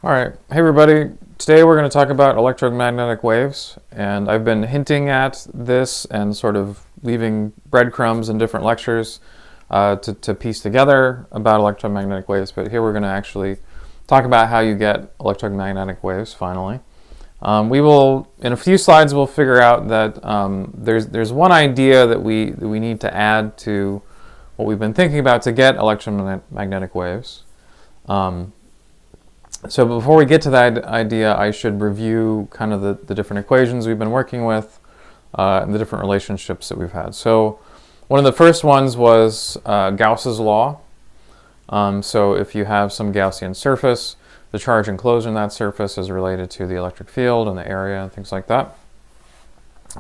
All right, hey everybody. Today we're going to talk about electromagnetic waves, and I've been hinting at this and sort of leaving breadcrumbs in different lectures to piece together about electromagnetic waves, but here we're going to actually talk about how you get electromagnetic waves finally. We will, in a few slides, we'll figure out that there's one idea that we need to add to what we've been thinking about to get electromagnetic waves. So before we get to that idea, I should review kind of the different equations we've been working with and the different relationships that we've had. So one of the first ones was Gauss's law. So if you have some Gaussian surface, the charge enclosed in that surface is related to the electric field and the area and things like that.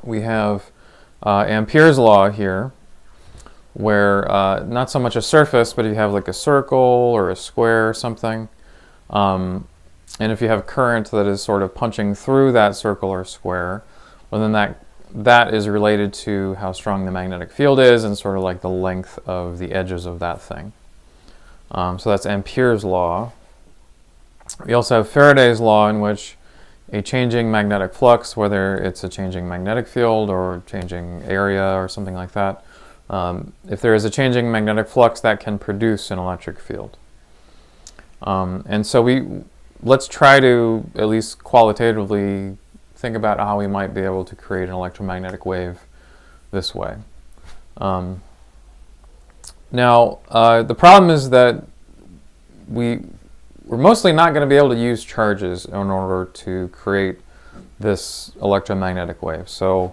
We have Ampere's law here, where not so much a surface, but if you have like a circle or a square or something, and if you have current that is sort of punching through that circle or square, well then that is related to how strong the magnetic field is and sort of like the length of the edges of that thing. So that's Ampere's law. We also have Faraday's law, in which a changing magnetic flux, whether it's a changing magnetic field or changing area or something like that, if there is a changing magnetic flux, that can produce an electric field. And so let's try to at least qualitatively think about how we might be able to create an electromagnetic wave this way. Now, the problem is that we're mostly not going to be able to use charges in order to create this electromagnetic wave. So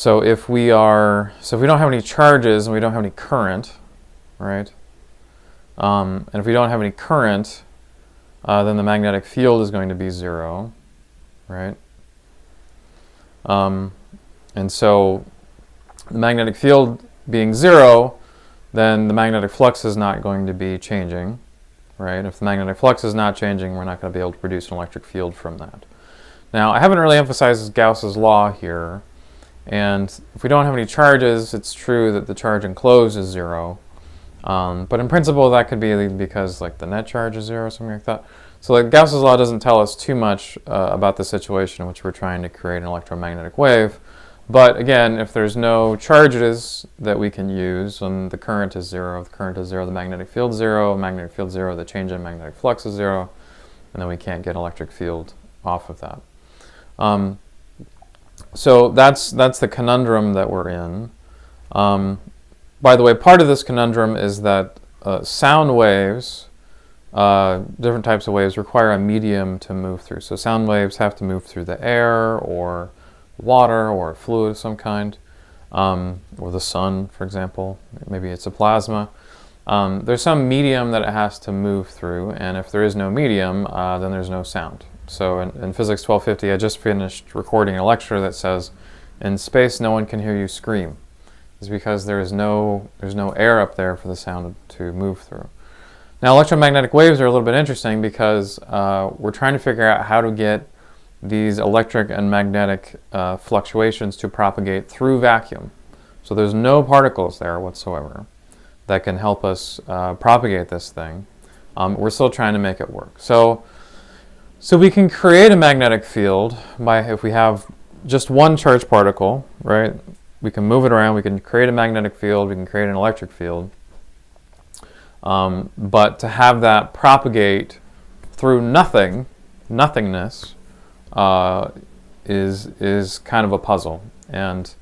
if we don't have any charges and we don't have any current, right? And if we don't have any current, then the magnetic field is going to be zero, right? And so the magnetic field being zero, then the magnetic flux is not going to be changing, right? If the magnetic flux is not changing, we're not going to be able to produce an electric field from that. Now, I haven't really emphasized Gauss's law here, and if we don't have any charges, it's true that the charge enclosed is zero. But in principle, that could be because like the net charge is zero or something like that. So like Gauss's law doesn't tell us too much about the situation in which we're trying to create an electromagnetic wave. But again, if there's no charges that we can use, and the current is zero, if the current is zero, the magnetic field zero, the change in magnetic flux is zero, and then we can't get electric field off of that. So that's the conundrum that we're in. By the way, part of this conundrum is that sound waves, different types of waves, require a medium to move through. So sound waves have to move through the air or water or a fluid of some kind, or the sun, for example. Maybe it's a plasma. There's some medium that it has to move through, and if there is no medium, then there's no sound. So in Physics 1250, I just finished recording a lecture that says, in space, no one can hear you scream. Is because there's no air up there for the sound to move through. Now, electromagnetic waves are a little bit interesting because we're trying to figure out how to get these electric and magnetic fluctuations to propagate through vacuum. So there's no particles there whatsoever that can help us propagate this thing. We're still trying to make it work. So we can create a magnetic field if we have just one charged particle, right? We can move it around, we can create a magnetic field, we can create an electric field. But to have that propagate through nothingness, is kind of a puzzle. And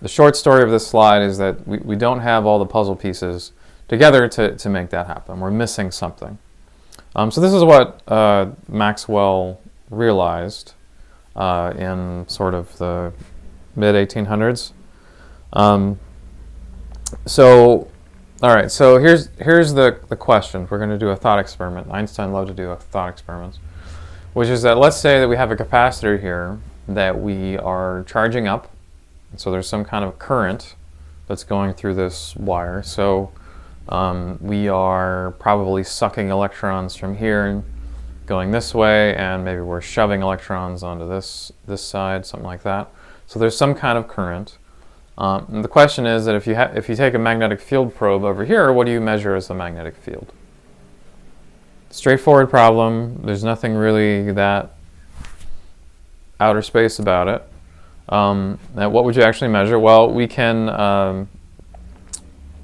the short story of this slide is that we don't have all the puzzle pieces together to make that happen. We're missing something. So this is what Maxwell realized in sort of the mid-1800s. All right, so here's the question. We're going to do a thought experiment. Einstein loved to do thought experiments, which is that let's say that we have a capacitor here that we are charging up. So there's some kind of current that's going through this wire. So we are probably sucking electrons from here and going this way, and maybe we're shoving electrons onto this side, something like that. So there's some kind of current. And the question is that if you take a magnetic field probe over here, what do you measure as the magnetic field? Straightforward problem. There's nothing really that outer space about it. Now, what would you actually measure? Well, we can,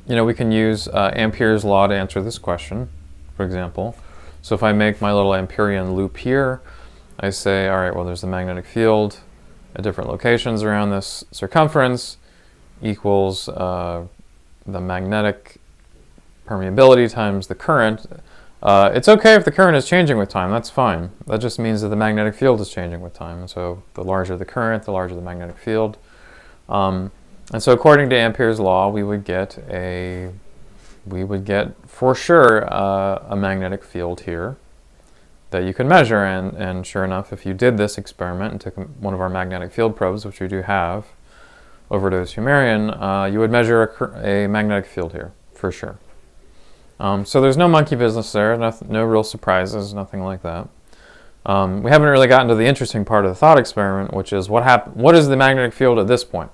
we can use Ampere's law to answer this question, for example. So if I make my little Amperian loop here, I say, all right, well, there's the magnetic field at different locations around this circumference equals the magnetic permeability times the current. It's okay if the current is changing with time, that's fine. That just means that the magnetic field is changing with time. So the larger the current, the larger the magnetic field. And so according to Ampere's law, we would get for sure a magnetic field here that you can measure. And sure enough, if you did this experiment and took one of our magnetic field probes, which we do have over at OSU Marion, you would measure a magnetic field here for sure. So there's no monkey business there, no real surprises, nothing like that. We haven't really gotten to the interesting part of the thought experiment, which is what is the magnetic field at this point?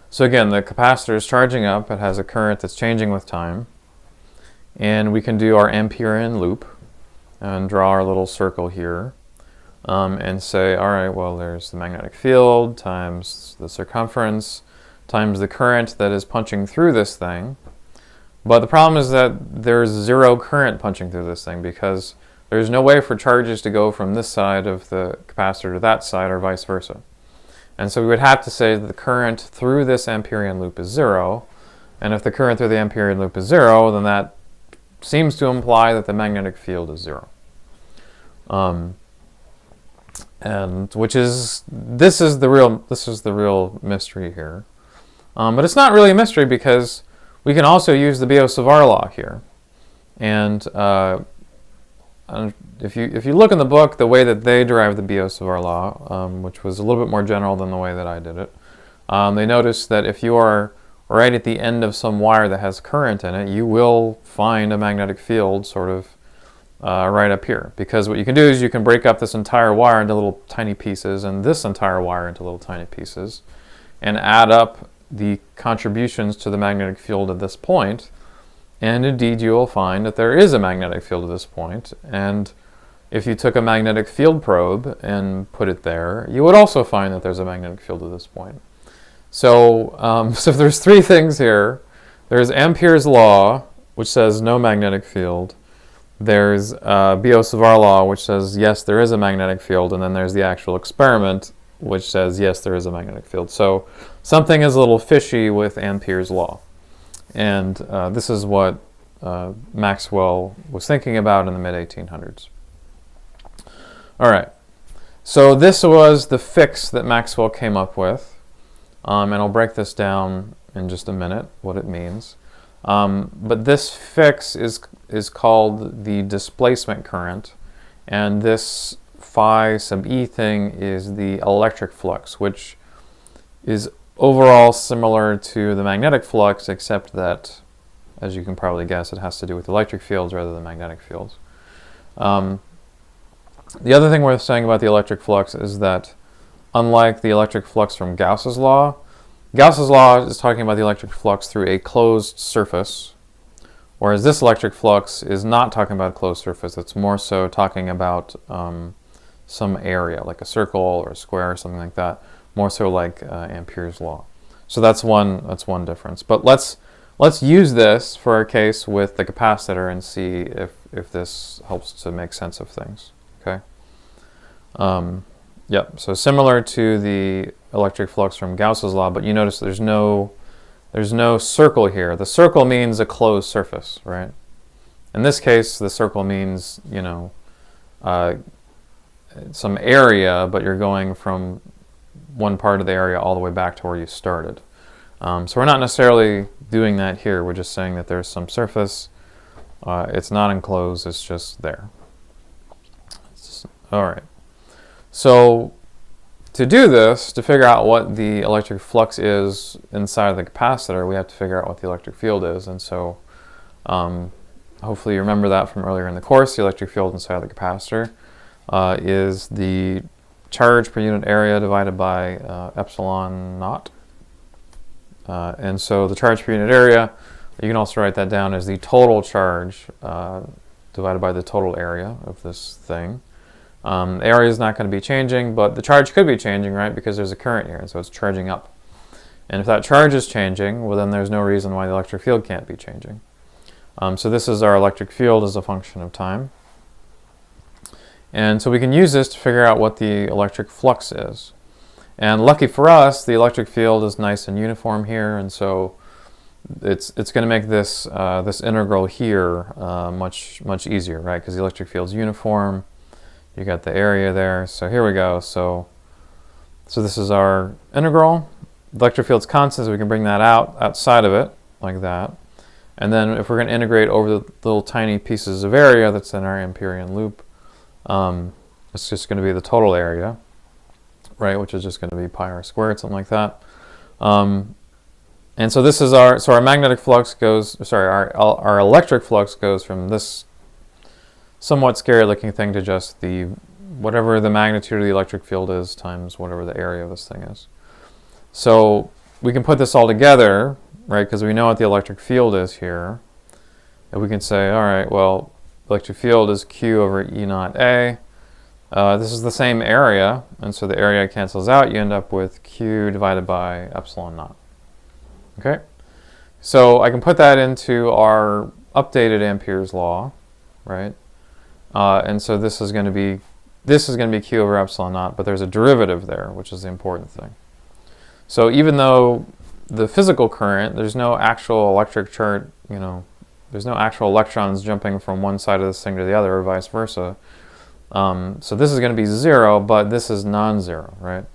So again, the capacitor is charging up, it has a current that's changing with time, and we can do our Amperian loop and draw our little circle here and say, all right, well, there's the magnetic field times the circumference times the current that is punching through this thing. But the problem is that there's zero current punching through this thing because there's no way for charges to go from this side of the capacitor to that side or vice versa. And so we would have to say that the current through this Amperian loop is zero. And if the current through the Amperian loop is zero, then that seems to imply that the magnetic field is zero. And this is the real mystery here. But it's not really a mystery because we can also use the Biot-Savart law here. And if you look in the book, the way that they derived the Biot-Savart law, which was a little bit more general than the way that I did it, they noticed that if you are right at the end of some wire that has current in it, you will find a magnetic field sort of right up here. Because what you can do is you can break up this entire wire into little tiny pieces and this entire wire into little tiny pieces and add up the contributions to the magnetic field at this point, and indeed you will find that there is a magnetic field at this point. And if you took a magnetic field probe and put it there, you would also find that there's a magnetic field at this point. So, so there's three things here. There's Ampere's law, which says no magnetic field. There's Biot-Savart law, which says yes, there is a magnetic field, and then there's the actual experiment, which says yes, there is a magnetic field. So something is a little fishy with Ampere's law. And this is what Maxwell was thinking about in the mid-1800s. All right, so this was the fix that Maxwell came up with. And I'll break this down in just a minute, what it means. But this fix is called the displacement current. And this phi sub e thing is the electric flux, which is overall similar to the magnetic flux, except that, as you can probably guess, it has to do with electric fields rather than magnetic fields. The other thing worth saying about the electric flux is that, unlike the electric flux from Gauss's law is talking about the electric flux through a closed surface, whereas this electric flux is not talking about a closed surface. It's more so talking about some area, like a circle or a square or something like that, more so like Ampere's law. So that's one difference. But let's use this for our case with the capacitor and see if this helps to make sense of things. Okay. Yep. So similar to the electric flux from Gauss's law, but you notice there's no circle here. The circle means a closed surface, right? In this case, the circle means some area, but you're going from one part of the area all the way back to where you started. So we're not necessarily doing that here. We're just saying that there's some surface. It's not enclosed. It's just there. All right. So to do this, to figure out what the electric flux is inside of the capacitor, we have to figure out what the electric field is. And so hopefully you remember that from earlier in the course. The electric field inside of the capacitor is the charge per unit area divided by epsilon naught. And so the charge per unit area, you can also write that down as the total charge divided by the total area of this thing. The area is not going to be changing, but the charge could be changing, right? Because there's a current here, and so it's charging up. And if that charge is changing, well, then there's no reason why the electric field can't be changing. So this is our electric field as a function of time. And so we can use this to figure out what the electric flux is. And lucky for us, the electric field is nice and uniform here, and so it's going to make this this integral here much easier, right? Because the electric field's uniform. You got the area there. So here we go. So this is our integral. The electric field's constant, so we can bring that outside of it like that. And then if we're going to integrate over the little tiny pieces of area that's in our Amperian loop, it's just going to be the total area, right, which is just going to be pi r squared, something like that. And so this is our magnetic flux goes, our electric flux goes from this somewhat scary looking thing to just whatever the magnitude of the electric field is times whatever the area of this thing is. So we can put this all together, right, because we know what the electric field is here. And we can say, all right, well, electric field is Q over E naught A. This is the same area, and so the area cancels out. You end up with Q divided by epsilon naught. Okay? So I can put that into our updated Ampere's law, right? And so this is going to be Q over epsilon naught, but there's a derivative there, which is the important thing. So even though the physical current, there's no actual electric charge, there's no actual electrons jumping from one side of this thing to the other or vice versa. So this is going to be 0, but this is non-zero, right?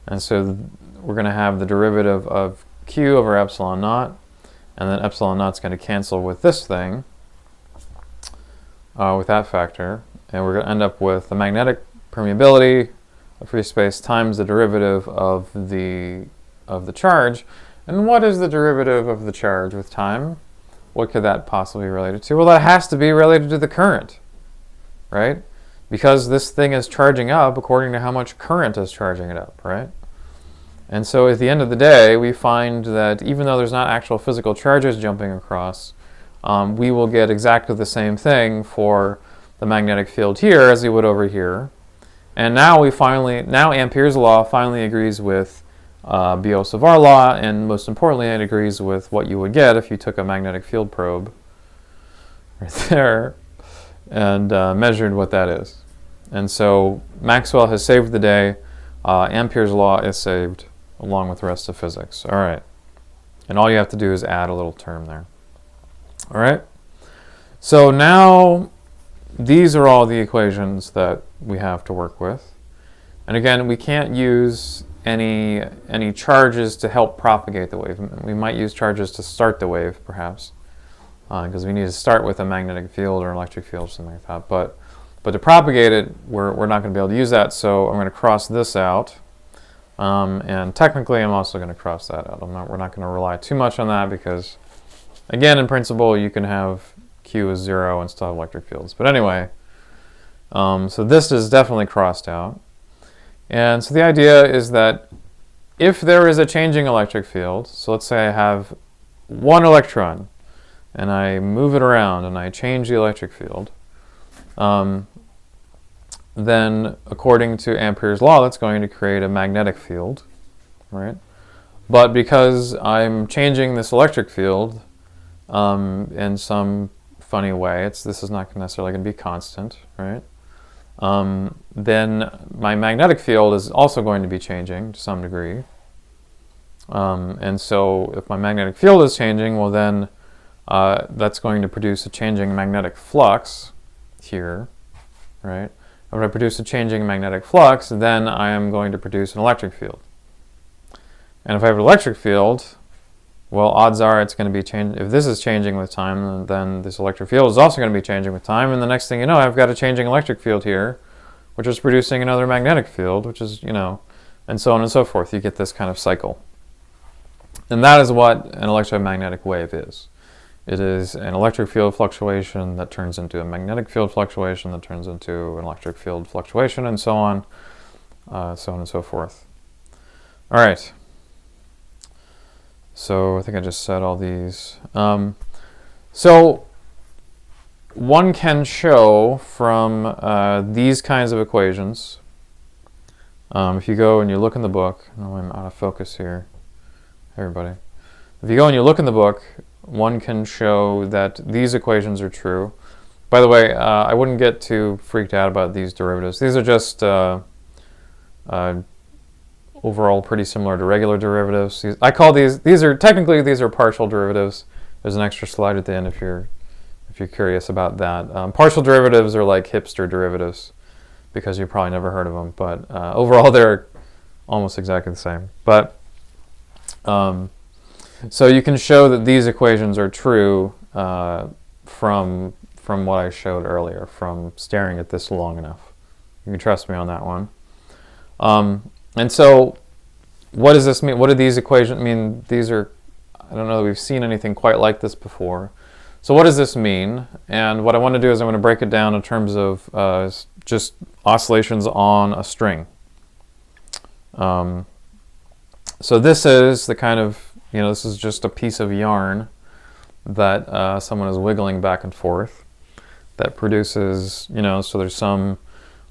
And so we're going to have the derivative of Q over epsilon naught, and then epsilon naught's going to cancel with this thing, with that factor, and we're going to end up with the magnetic permeability of free space times the derivative of the charge. And what is the derivative of the charge with time? What could that possibly be related to? Well, that has to be related to the current, right? Because this thing is charging up according to how much current is charging it up, right? And so at the end of the day, we find that even though there's not actual physical charges jumping across, we will get exactly the same thing for the magnetic field here as we would over here. And now Ampere's law finally agrees with Biot-Savart law, and most importantly, it agrees with what you would get if you took a magnetic field probe right there and measured what that is. And so Maxwell has saved the day. Ampere's law is saved along with the rest of physics. All right. And all you have to do is add a little term there. All right. So now these are all the equations that we have to work with. And again, we can't use any charges to help propagate the wave. We might use charges to start the wave, perhaps, because we need to start with a magnetic field or an electric field or something like that. But to propagate it, we're not going to be able to use that, so I'm going to cross this out. And technically, I'm also going to cross that out. We're not going to rely too much on that because, again, in principle, you can have Q as 0 and still have electric fields. But anyway, so this is definitely crossed out. And so the idea is that if there is a changing electric field, so let's say I have one electron, and I move it around and I change the electric field, then according to Ampere's law, that's going to create a magnetic field, right? But because I'm changing this electric field in some funny way, this is not necessarily going to be constant, right? Then my magnetic field is also going to be changing to some degree. And so if my magnetic field is changing, well then that's going to produce a changing magnetic flux here, right? When I produce a changing magnetic flux, then I am going to produce an electric field. And if I have an electric field, well, odds are it's going to be changing. If this is changing with time, then this electric field is also going to be changing with time. And the next thing you know, I've got a changing electric field here, which is producing another magnetic field, which is, and so on and so forth. You get this kind of cycle. And that is what an electromagnetic wave is. It is an electric field fluctuation that turns into a magnetic field fluctuation that turns into an electric field fluctuation, and so on and so forth. All right. So I think I just said all these. So one can show from these kinds of equations, if you go and you look in the book, oh, I'm out of focus here, everybody. If you go and you look in the book, one can show that these equations are true. By the way, I wouldn't get too freaked out about these derivatives. These are just overall pretty similar to regular derivatives. I call these are partial derivatives. There's an extra slide at the end if you're curious about that. Partial derivatives are like hipster derivatives because you probably never heard of them, but overall they're almost exactly the same. But so you can show that these equations are true from what I showed earlier, from staring at this long enough. You can trust me on that one. And so what does this mean? What do these equations mean? These are, I don't know that we've seen anything quite like this before. So what does this mean? And what I want to do is I'm going to break it down in terms of just oscillations on a string. So this is the kind of, this is just a piece of yarn that someone is wiggling back and forth that produces, so there's some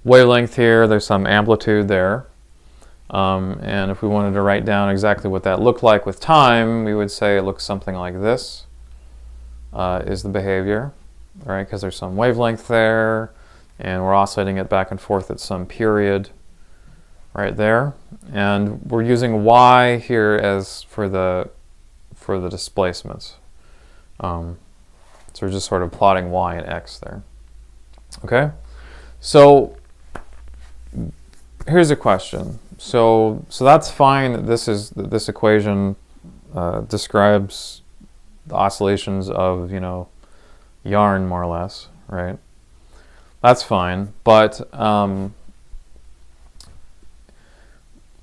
wavelength here, there's some amplitude there. And if we wanted to write down exactly what that looked like with time, we would say it looks something like this, is the behavior, right? Because there's some wavelength there, and we're oscillating it back and forth at some period right there. And we're using y here as for the displacements. So we're just sort of plotting y and x there. Okay? So here's a question. So that's fine that this equation describes the oscillations of, yarn more or less, right? That's fine, but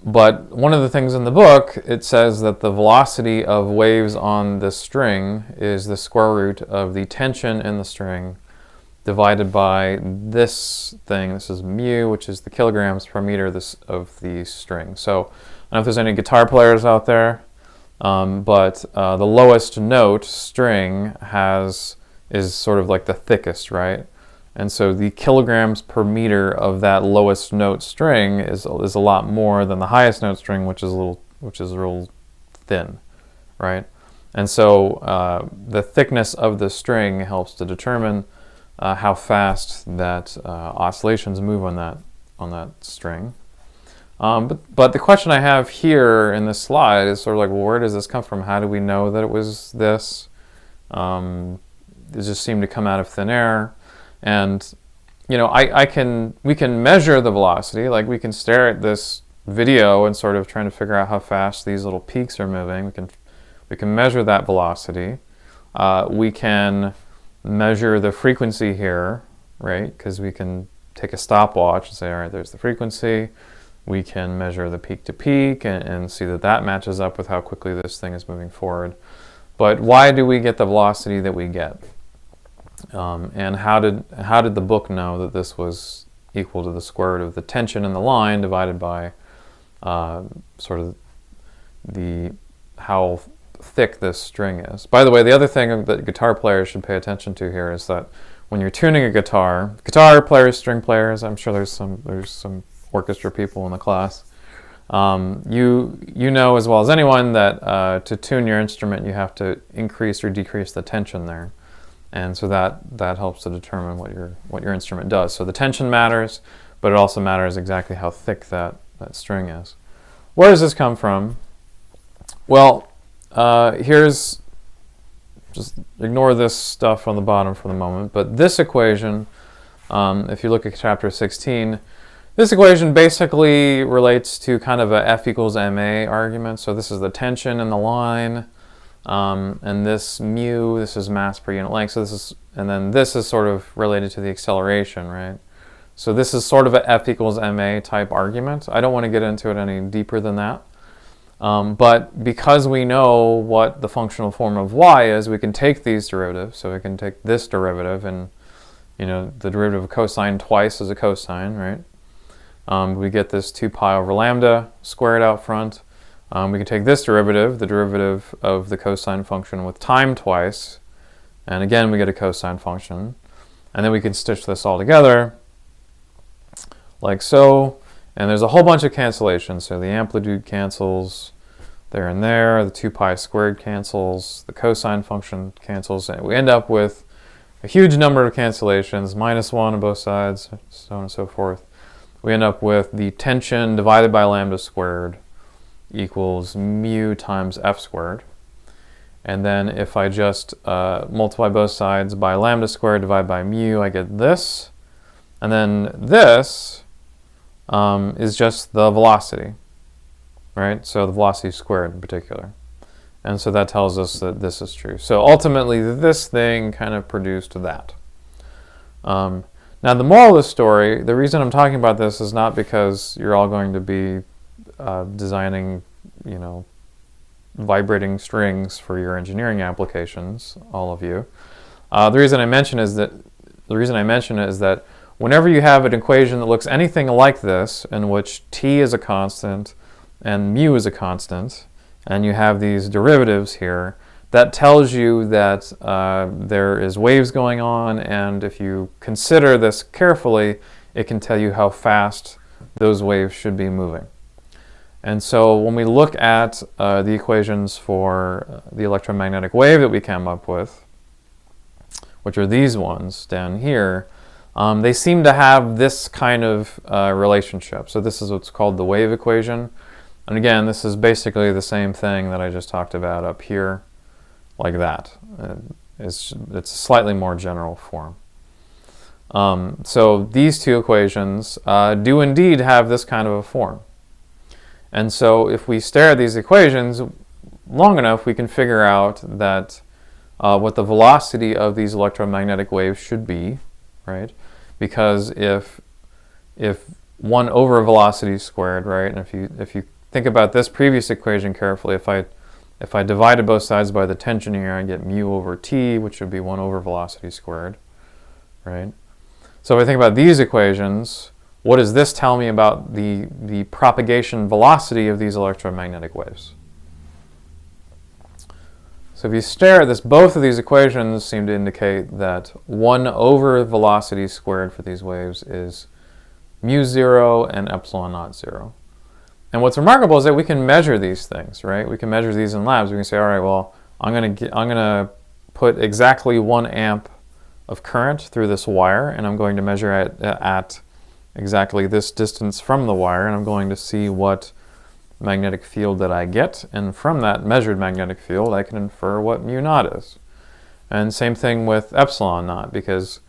one of the things in the book, it says that the velocity of waves on this string is the square root of the tension in the string divided by this thing. This is mu, which is the kilograms per meter of the string. So I don't know if there's any guitar players out there, but the lowest note string is sort of like the thickest, right? And so the kilograms per meter of that lowest note string is a lot more than the highest note string, which is real thin, right? And so the thickness of the string helps to determine how fast that oscillations move on that string. But the question I have here in this slide is sort of like, well, where does this come from? How do we know that it was this? It just seemed to come out of thin air. And we can measure the velocity. Like we can stare at this video and sort of trying to figure out how fast these little peaks are moving. We can measure that velocity. We can measure the frequency here, right? Because we can take a stopwatch and say, all right, there's the frequency. We can measure the peak to peak and see that matches up with how quickly this thing is moving forward. But why do we get the velocity that we get? And how did the book know that this was equal to the square root of the tension in the line divided by sort of how thick this string is? By the way, the other thing that guitar players should pay attention to here is that when you're tuning a guitar players, string players, I'm sure there's some orchestra people in the class. You know as well as anyone that to tune your instrument you have to increase or decrease the tension there. And so that helps to determine what your instrument does. So the tension matters, but it also matters exactly how thick that string is. Where does this come from? Well, here's, just ignore this stuff on the bottom for the moment, but this equation, if you look at chapter 16, this equation basically relates to kind of a F equals ma argument. So this is the tension in the line. And this mu, this is mass per unit length. So this is sort of related to the acceleration, right? So this is sort of a F equals ma type argument. I don't want to get into it any deeper than that. But because we know what the functional form of y is, we can take these derivatives. So we can take this derivative, and the derivative of cosine twice is a cosine, right? We get this 2 pi over lambda squared out front. We can take this derivative, the derivative of the cosine function with time twice, and again we get a cosine function. And then we can stitch this all together like so. And there's a whole bunch of cancellations. So the amplitude cancels there and there, the 2 pi squared cancels, the cosine function cancels, and we end up with a huge number of cancellations, -1 on both sides, so on and so forth. We end up with the tension divided by lambda squared equals mu times F squared. And then if I just multiply both sides by lambda squared divided by mu, I get this. And then this is just the velocity, right? So the velocity squared in particular. And so that tells us that this is true. So ultimately, this thing kind of produced that. Now, the moral of the story, the reason I'm talking about this is not because you're all going to be designing, vibrating strings for your engineering applications, all of you. The reason I mention it is that whenever you have an equation that looks anything like this, in which t is a constant and mu is a constant, and you have these derivatives here, that tells you that there is waves going on, and if you consider this carefully, it can tell you how fast those waves should be moving. And so when we look at the equations for the electromagnetic wave that we came up with, which are these ones down here, they seem to have this kind of relationship. So this is what's called the wave equation. And again, this is basically the same thing that I just talked about up here, like that. It's a slightly more general form. So these two equations do indeed have this kind of a form. And so if we stare at these equations long enough, we can figure out that what the velocity of these electromagnetic waves should be, right? Because if 1 over velocity squared, right, and if you think about this previous equation carefully, if I divided both sides by the tension here, I get mu over t, which would be 1 over velocity squared, right? So if I think about these equations, what does this tell me about the propagation velocity of these electromagnetic waves? So if you stare at this, both of these equations seem to indicate that 1 over velocity squared for these waves is mu 0 and epsilon naught 0. And what's remarkable is that we can measure these things, right? We can measure these in labs. We can say, all right, well, I'm gonna put exactly 1 amp of current through this wire, and I'm going to measure at exactly this distance from the wire, and I'm going to see what magnetic field that I get, and from that measured magnetic field, I can infer what mu naught is. And same thing with epsilon naught, because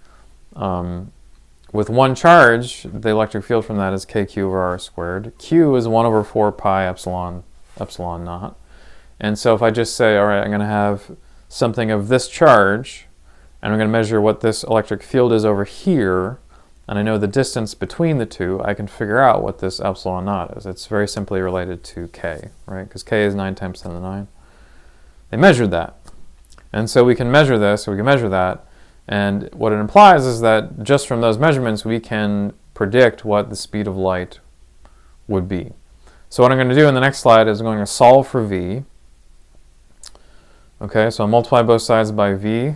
with 1 charge, the electric field from that is kq over r squared. Q is 1 over 4 pi epsilon naught. And so if I just say, all right, I'm going to have something of this charge, and I'm going to measure what this electric field is over here, and I know the distance between the two, I can figure out what this epsilon naught is. It's very simply related to k, right? Because k is 9 times 10 to the 9. They measured that. And so we can measure this, or we can measure that, and what it implies is that just from those measurements, we can predict what the speed of light would be. So what I'm going to do in the next slide is I'm going to solve for v. Okay, so I'll multiply both sides by v.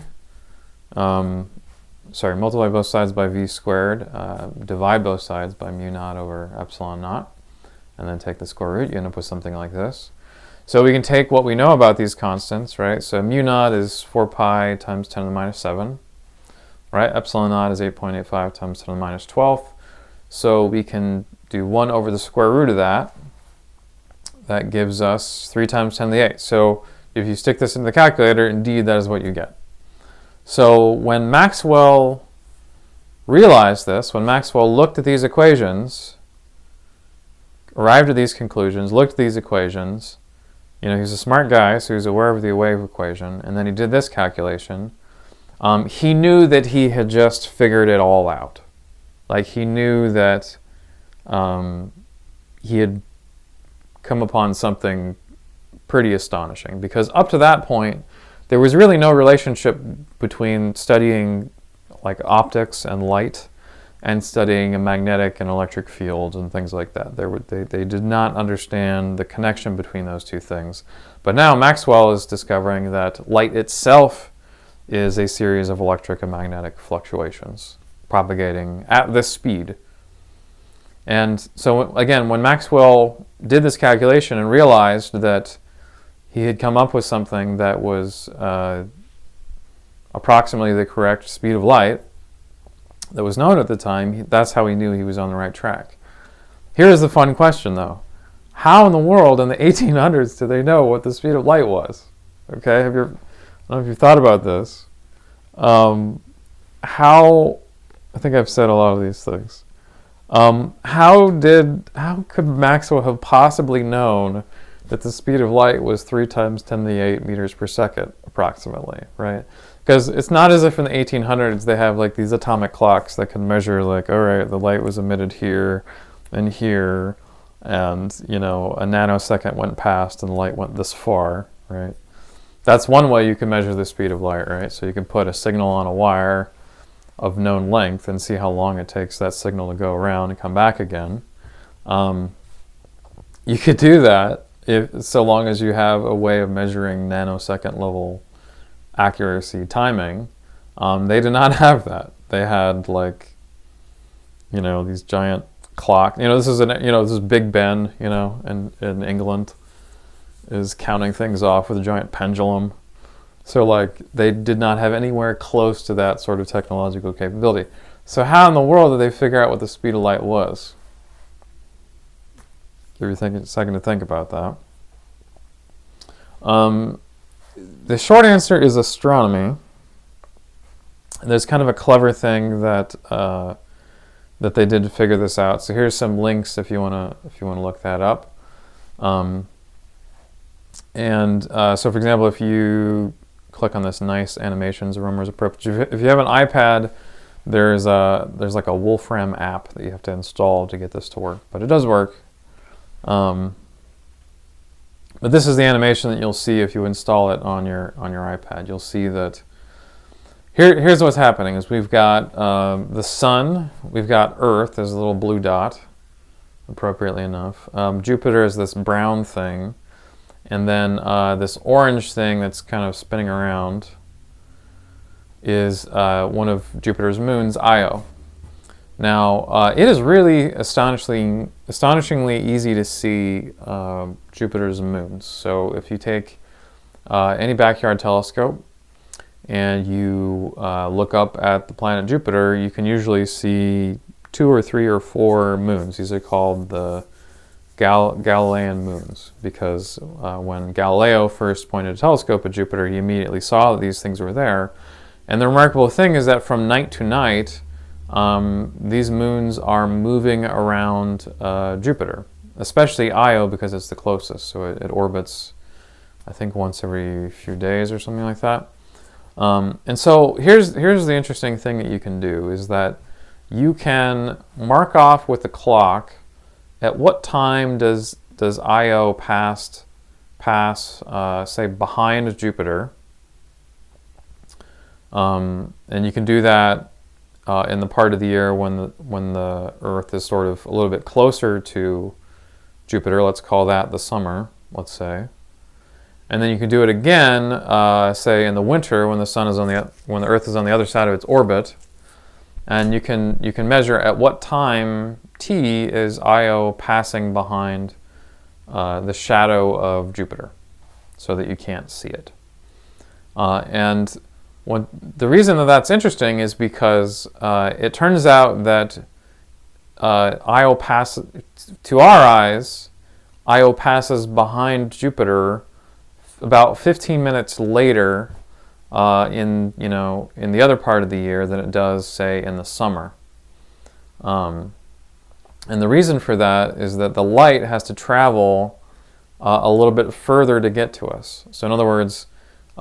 Multiply both sides by v squared, divide both sides by mu naught over epsilon naught, and then take the square root. You end up with something like this. So we can take what we know about these constants, right? So mu naught is 4 pi times 10 to the minus 7. Right, epsilon naught is 8.85 times 10 to the minus 12th. So we can do 1 over the square root of that. That gives us 3 times 10 to the 8. So if you stick this into the calculator, indeed that is what you get. So when Maxwell realized this, when Maxwell looked at these equations, arrived at these conclusions, looked at these equations, he's a smart guy, so he's aware of the wave equation, and then he did this calculation. He knew that he had just figured it all out. Like, he knew that he had come upon something pretty astonishing, because up to that point, there was really no relationship between studying like optics and light and studying a magnetic and electric field and things like that. They did not understand the connection between those two things. But now Maxwell is discovering that light itself is a series of electric and magnetic fluctuations propagating at this speed. And so again, when Maxwell did this calculation and realized that he had come up with something that was approximately the correct speed of light that was known at the time, that's how he knew he was on the right track. Here's the fun question, though. How in the world in the 1800s did they know what the speed of light was? Okay, I don't know if you've thought about this. I think I've said a lot of these things. How could Maxwell have possibly known that the speed of light was 3 times 10 to the 8 meters per second, approximately, right? Because it's not as if in the 1800s they have like these atomic clocks that can measure like, all right, the light was emitted here and here, and a nanosecond went past and the light went this far, right? That's one way you can measure the speed of light, right? So you can put a signal on a wire of known length and see how long it takes that signal to go around and come back again. You could do that so long as you have a way of measuring nanosecond level accuracy timing. They did not have that. They had these giant clock. This is Big Ben, in England, is counting things off with a giant pendulum. So they did not have anywhere close to that sort of technological capability. So how in the world did they figure out what the speed of light was? Give you a second to think about that. The short answer is astronomy. And there's kind of a clever thing that they did to figure this out. So here's some links if you wanna look that up. So for example, if you click on this nice animations rumors approach, if you have an iPad, there's like a Wolfram app that you have to install to get this to work, but it does work. But this is the animation that you'll see if you install it on your iPad. You'll see that here's what's happening is we've got the sun, we've got Earth as a little blue dot, appropriately enough. Jupiter is this brown thing, and then this orange thing that's kind of spinning around is one of Jupiter's moons, Io. Now, it is really astonishingly easy to see Jupiter's moons. So if you take any backyard telescope and you look up at the planet Jupiter, you can usually see 2 or 3 or 4 moons. These are called the Galilean Moons, because when Galileo first pointed a telescope at Jupiter, he immediately saw that these things were there. And the remarkable thing is that from night to night, these moons are moving around Jupiter, especially Io because it's the closest. So it orbits, I think, once every few days or something like that. And so here's the interesting thing that you can do is that you can mark off with the clock at what time does Io pass say behind Jupiter, and you can do that in the part of the year when the Earth is sort of a little bit closer to Jupiter. Let's call that the summer, let's say. And then you can do it again, say in the winter when when the Earth is on the other side of its orbit, and you can measure at what time T is Io passing behind the shadow of Jupiter, so that you can't see it. And the reason that that's interesting is because it turns out that Io passes, to our eyes, Io passes behind Jupiter about 15 minutes later in the other part of the year than it does, say, in the summer. And the reason for that is that the light has to travel a little bit further to get to us. So in other words,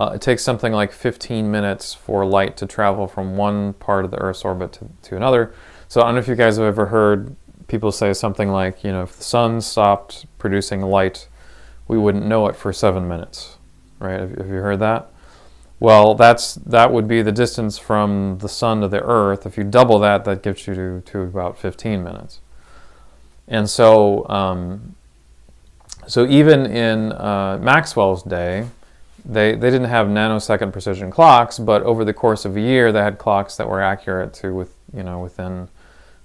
it takes something like 15 minutes for light to travel from one part of the Earth's orbit to another. So I don't know if you guys have ever heard people say something like, if the sun stopped producing light, we wouldn't know it for 7 minutes, right? Have you heard that? Well, that would be the distance from the sun to the Earth. If you double that, that gets you to about 15 minutes. And so, so even in Maxwell's day, they didn't have nanosecond precision clocks, but over the course of a year, they had clocks that were accurate to within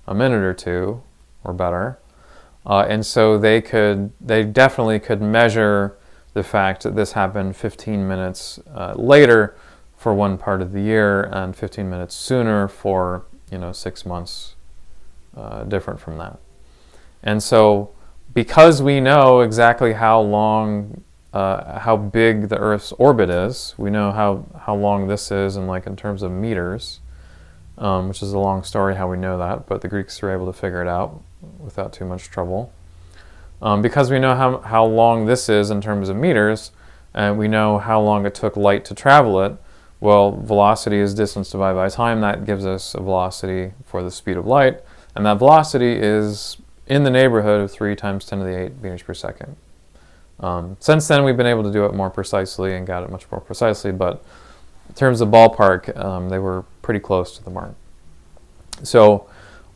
a minute or two or better. And so they definitely could measure the fact that this happened 15 minutes later for one part of the year and 15 minutes sooner for 6 months different from that. And so because we know exactly how big the Earth's orbit is, we know how long this is in terms of meters, which is a long story how we know that, but the Greeks were able to figure it out without too much trouble. Because we know how long this is in terms of meters, and we know how long it took light to travel it, well, velocity is distance divided by time. That gives us a velocity for the speed of light, and that velocity is in the neighborhood of 3 × 10⁸ meters per second. Since then, we've been able to do it more precisely and got it much more precisely, but in terms of ballpark, they were pretty close to the mark. So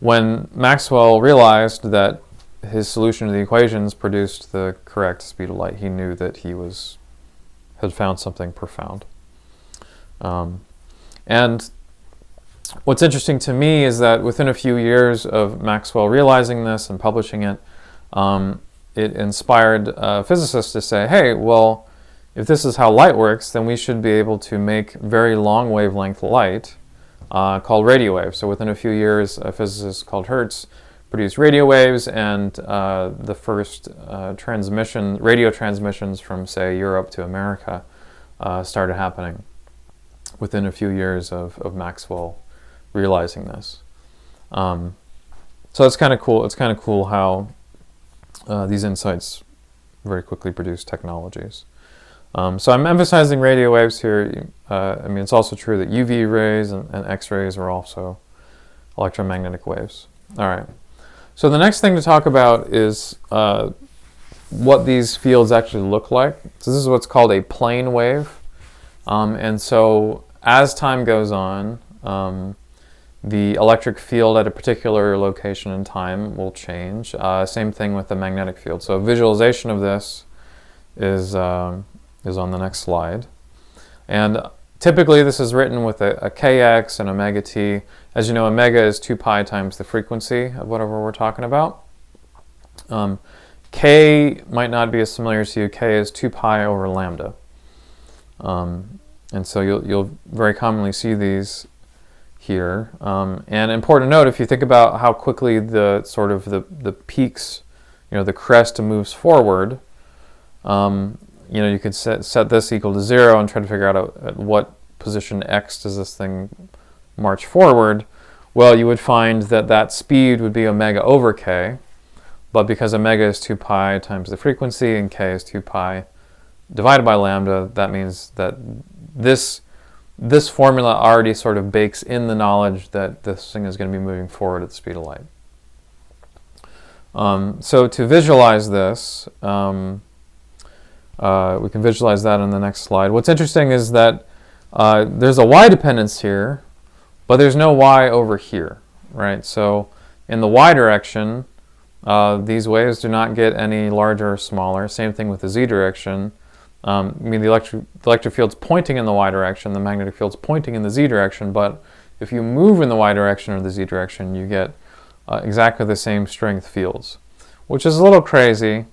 when Maxwell realized that his solution to the equations produced the correct speed of light, he knew that he had found something profound. And what's interesting to me is that within a few years of Maxwell realizing this and publishing it, it inspired physicists to say, hey, well, if this is how light works, then we should be able to make very long wavelength light called radio waves. So within a few years, a physicist called Hertz produced radio waves, and the first radio transmissions from, say, Europe to America started happening within a few years of Maxwell realizing this. So it's kind of cool. It's kind of cool how these insights very quickly produce technologies. So I'm emphasizing radio waves here. It's also true that UV rays and X-rays are also electromagnetic waves. All right. So the next thing to talk about is what these fields actually look like. So this is what's called a plane wave. And so as time goes on, the electric field at a particular location in time will change. Same thing with the magnetic field. So a visualization of this is on the next slide. And typically this is written with a kx and omega t. As you know, omega is 2 pi times the frequency of whatever we're talking about. K might not be as familiar to you. K is 2 pi over lambda. And so you'll very commonly see these here. And important to note, if you think about how quickly the peaks, the crest moves forward, you could set this equal to 0 and try to figure out at what position x does this thing march forward. Well, you would find that speed would be omega over k, but because omega is 2 pi times the frequency and k is 2 pi divided by lambda, that means that this formula already sort of bakes in the knowledge that this thing is going to be moving forward at the speed of light. So to visualize this, we can visualize that on the next slide. What's interesting is that there's a y dependence here, but there's no y over here, right? So in the y direction, these waves do not get any larger or smaller. Same thing with the z direction. The electric field's pointing in the y direction, the magnetic field's pointing in the z direction, but if you move in the y direction or the z direction, you get exactly the same strength fields, which is a little crazy.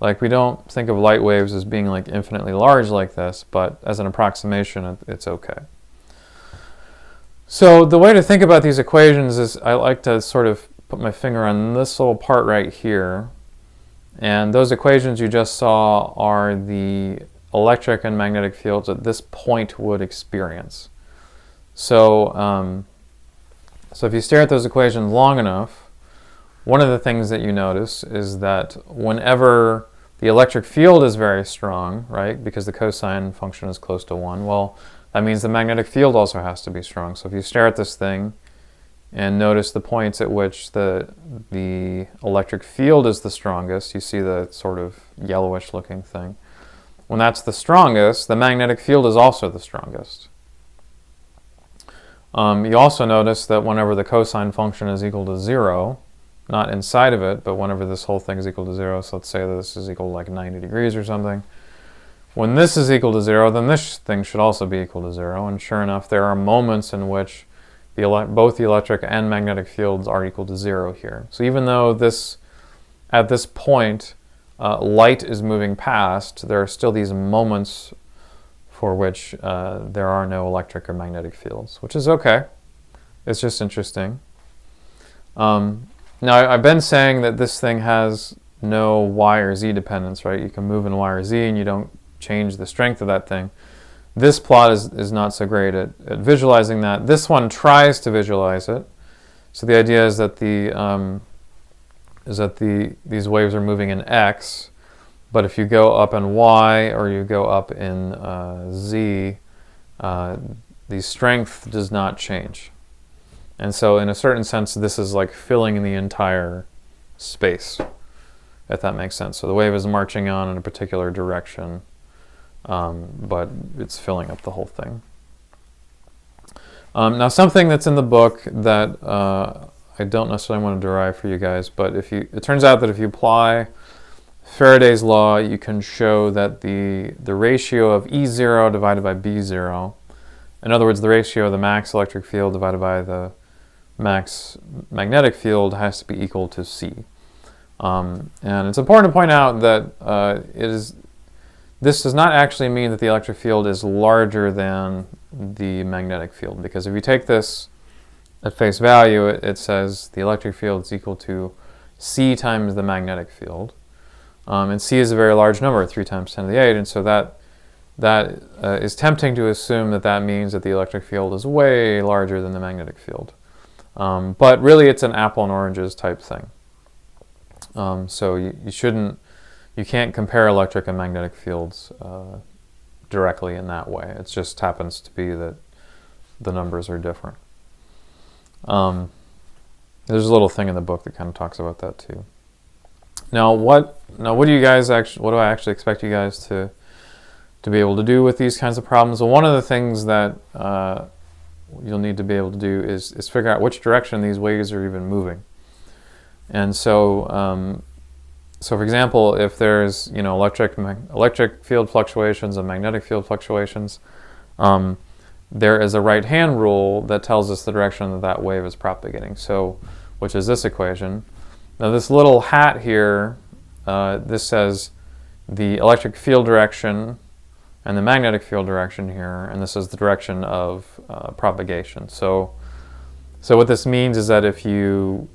Like, we don't think of light waves as being like infinitely large like this, but as an approximation, it's okay. So the way to think about these equations is I like to sort of put my finger on this little part right here. And those equations you just saw are the electric and magnetic fields that this point would experience. So, so if you stare at those equations long enough, one of the things that you notice is that whenever the electric field is very strong, right, because the cosine function is close to 1, well, that means the magnetic field also has to be strong. So if you stare at this thing and notice the points at which the electric field is the strongest, you see the sort of yellowish looking thing. When that's the strongest, the magnetic field is also the strongest. You also notice that whenever the cosine function is equal to 0, not inside of it, but whenever this whole thing is equal to 0, so let's say that this is equal to like 90 degrees or something, when this is equal to 0, then this thing should also be equal to 0. And sure enough, there are moments in which both the electric and magnetic fields are equal to 0 here. So even though at this point, light is moving past, there are still these moments for which there are no electric or magnetic fields, which is okay. It's just interesting. Now, I've been saying that this thing has no y or z dependence, right? You can move in y or z and you don't change the strength of that thing. This plot is not so great at visualizing that. This one tries to visualize it. So the idea is that these waves are moving in x, but if you go up in y or you go up in z, the strength does not change. And so in a certain sense, this is like filling the entire space, if that makes sense. So the wave is marching on in a particular direction, but it's filling up the whole thing. Now, something that's in the book that I don't necessarily want to derive for you guys, but it turns out that if you apply Faraday's law, you can show that the ratio of E0 divided by B0, in other words, the ratio of the max electric field divided by the max magnetic field, has to be equal to C. And it's important to point out that this does not actually mean that the electric field is larger than the magnetic field, because if you take this at face value, it says the electric field is equal to C times the magnetic field. And C is a very large number, 3 times 10 to the 8, and so that is tempting to assume that means that the electric field is way larger than the magnetic field. But really it's an apple and oranges type thing. So you can't compare electric and magnetic fields directly in that way. It just happens to be that the numbers are different. There's a little thing in the book that kind of talks about that too. Now what do I actually expect you guys to be able to do with these kinds of problems? Well, one of the things that you'll need to be able to do is figure out which direction these waves are even moving. And so for example, if there's electric field fluctuations and magnetic field fluctuations, there is a right-hand rule that tells us the direction that wave is propagating. So, which is this equation. Now this little hat here, this says the electric field direction and the magnetic field direction here, and this is the direction of propagation. So what this means is that if you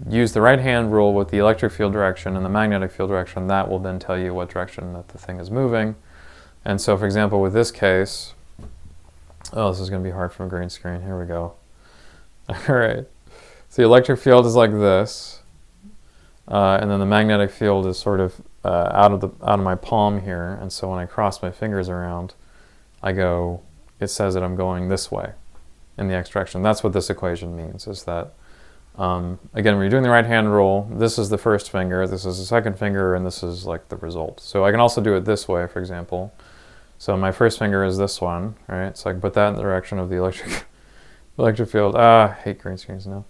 use the right-hand rule with the electric field direction and the magnetic field direction, that will then tell you what direction that the thing is moving. And so, for example, with this case, this is going to be hard from a green screen. Here we go. All right. So the electric field is like this, and then the magnetic field is sort of out of my palm here. And so when I cross my fingers around, it says that I'm going this way in the x direction. That's what this equation means, is that, again, when you're doing the right-hand rule, this is the first finger, this is the second finger, and this is like the result. So I can also do it this way, for example. So my first finger is this one, right? So I can put that in the direction of the electric field. I hate green screens now.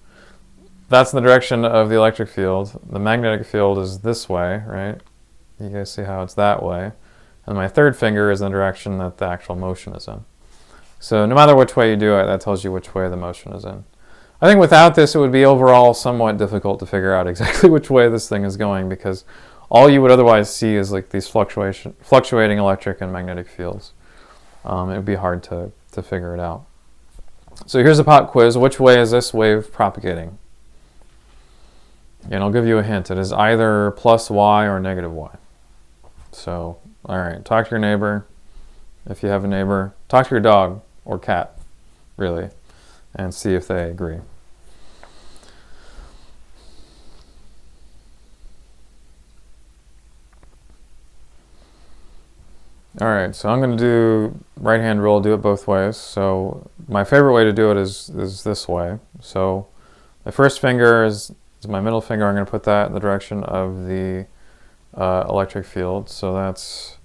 That's in the direction of the electric field. The magnetic field is this way, right? You guys see how it's that way. And my third finger is in the direction that the actual motion is in. So no matter which way you do it, that tells you which way the motion is in. I think without this, it would be overall somewhat difficult to figure out exactly which way this thing is going, because all you would otherwise see is like these fluctuating electric and magnetic fields. It would be hard to figure it out. So here's a pop quiz. Which way is this wave propagating? And I'll give you a hint. It is either plus y or negative y. So, all right, talk to your neighbor. If you have a neighbor, talk to your dog or cat, really, and see if they agree. All right, so I'm going to do right-hand rule, do it both ways. So my favorite way to do it is this way. So the first finger is my middle finger. I'm going to put that in the direction of the electric field. So that's,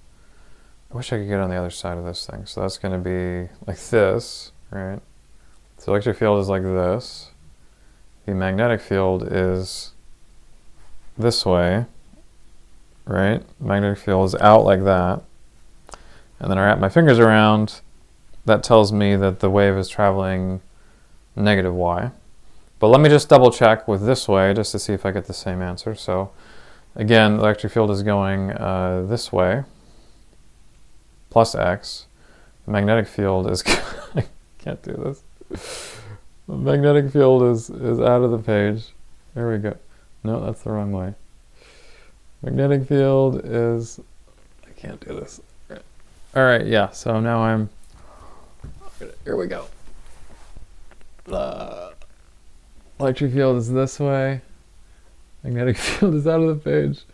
I wish I could get on the other side of this thing. So that's going to be like this, right? So electric field is like this. The magnetic field is this way, right? Magnetic field is out like that. and then I wrap my fingers around, that tells me that the wave is traveling negative y. But let me just double check with this way just to see if I get the same answer. So again, the electric field is going this way, plus x. The magnetic field is, I can't do this. The magnetic field is out of the page. There we go. No, that's the wrong way. Magnetic field is, I can't do this. All right, yeah, so now I'm, here we go. The electric field is this way. Magnetic field is out of the page.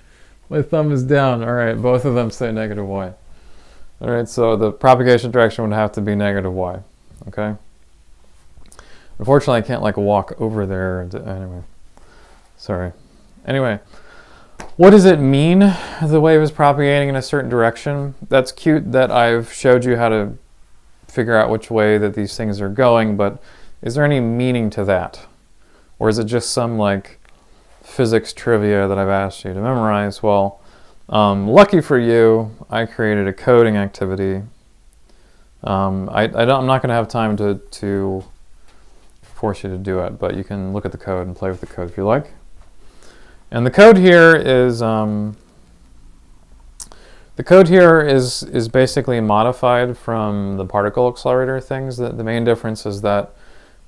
My thumb is down. All right, both of them say negative y. All right, so the propagation direction would have to be negative y, okay? Unfortunately, I can't like walk over there. Anyway, sorry. Anyway, what does it mean the wave is propagating in a certain direction? That's cute that I've showed you how to figure out which way that these things are going, but is there any meaning to that? Or is it just some like physics trivia that I've asked you to memorize? Well, lucky for you, I created a coding activity. I'm not going to have time to force you to do it, but you can look at the code and play with the code if you like. And the code here is basically modified from the particle accelerator things. The main difference is that